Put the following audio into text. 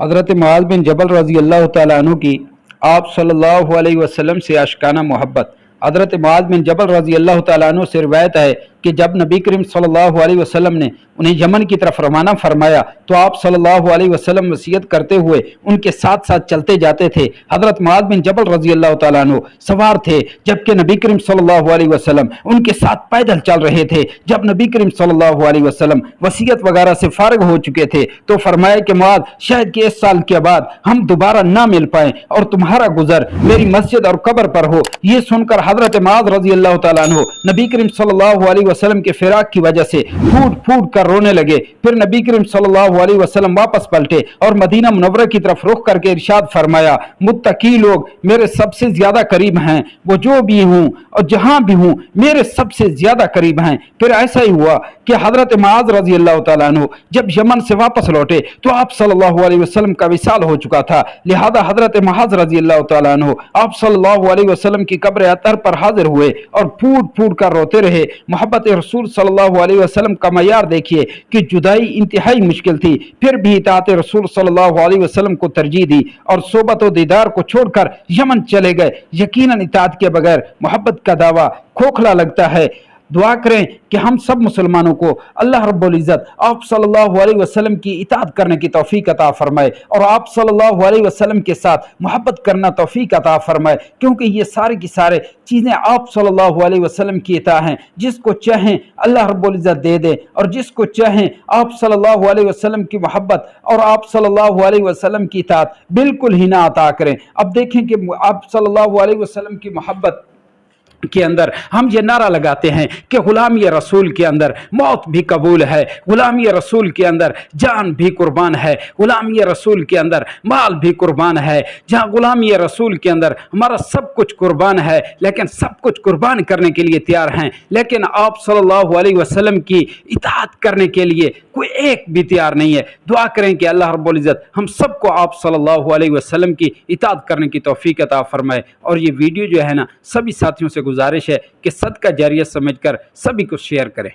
حضرت معاذ بن جبل رضی اللہ تعالیٰ عنہ کی آپ صلی اللہ علیہ وسلم سے اشکانہ محبت۔ حضرت معاذ بن جبل رضی اللہ تعالیٰ عنہ سے روایت ہے کہ جب نبی کریم صلی اللہ علیہ وسلم نے انہیں یمن کی طرف روانہ فرمایا تو آپ صلی اللہ علیہ وسلم وصیت کرتے ہوئے ان کے ساتھ ساتھ چلتے جاتے تھے۔ حضرت معاذ بن جبل رضی اللہ تعالیٰ عنہ سوار تھے جبکہ نبی کریم صلی اللہ علیہ وسلم ان کے ساتھ پیدل چل رہے تھے۔ جب نبی کریم صلی اللہ علیہ وسلم وصیت وغیرہ سے فارغ ہو چکے تھے تو فرمایا کہ معاذ شاید کہ اس سال کے بعد ہم دوبارہ نہ مل پائیں اور تمہارا گزر میری مسجد اور قبر پر ہو۔ یہ سن کر حضرت معاذ رضی اللہ تعالیٰ عنہ نبی کریم صلی اللہ علیہ وسلم کے فراق کی وجہ سے پھوٹ پھوٹ کر رونے لگے۔ پھر نبی کریم صلی اللہ علیہ وسلم واپس پلٹے اور مدینہ منورہ کی طرف رخ کر کے ارشاد فرمایا، متقی لوگ میرے سب سے زیادہ قریب ہیں، وہ جو بھی ہوں اور جہاں بھی ہوں میرے سب سے زیادہ قریب ہیں۔ پھر ایسا ہی ہوا کہ حضرت معاذ رضی اللہ تعالیٰ عنہ جب یمن سے واپس لوٹے تو آپ صلی اللہ علیہ وسلم کا وصال ہو چکا تھا، لہذا حضرت معاذ رضی اللہ تعالیٰ عنہ آپ صلی اللہ علیہ وسلم کی قبر اطہر پر حاضر ہوئے اور پھوٹ پھوٹ کر روتے رہے۔ محبت رسول صلی اللہ علیہ وسلم کا معیار دیکھیے کہ جدائی انتہائی مشکل تھی، پھر بھی اطاعت رسول صلی اللہ علیہ وسلم کو ترجیح دی اور صحبت و دیدار کو چھوڑ کر یمن چلے گئے۔ یقیناً اطاعت کے بغیر محبت کا دعویٰ کھوکھلا لگتا ہے۔ دعا کریں کہ ہم سب مسلمانوں کو اللہ رب العزت آپ صلی اللہ علیہ وسلم کی اطاعت کرنے کی توفیق عطا فرمائے اور آپ صلی اللہ علیہ وسلم کے ساتھ محبت کرنا توفیق عطا فرمائے، کیونکہ یہ سارے کی سارے چیزیں آپ صلی اللہ علیہ وسلم کی اطاعت ہیں۔ جس کو چاہیں اللہ رب العزت دے دیں اور جس کو چاہیں آپ صلی اللہ علیہ وسلم کی محبت اور آپ صلی اللہ علیہ وسلم کی اطاعت بالکل ہی نہ عطا کریں۔ اب دیکھیں کہ آپ صلی اللہ علیہ وسلم کی محبت کے اندر ہم یہ نعرہ لگاتے ہیں کہ غلامی رسول کے اندر موت بھی قبول ہے، غلامی رسول کے اندر جان بھی قربان ہے، غلامی رسول کے اندر مال بھی قربان ہے۔ جہاں غلامی رسول کے اندر ہمارا سب کچھ قربان ہے، لیکن سب کچھ قربان کرنے کے لیے تیار ہیں، لیکن آپ صلی اللہ علیہ وسلم کی اطاعت کرنے کے لیے کوئی ایک بھی تیار نہیں ہے۔ دعا کریں کہ اللہ رب العزت ہم سب کو آپ صلی اللہ علیہ وسلم کی اطاعت کرنے کی توفیق عطا فرمائے۔ اور یہ ویڈیو جو ہے نا، سبھی ساتھیوں سے گزارش ہے کہ صدقہ جاریہ سمجھ کر سبھی کو شیئر کریں۔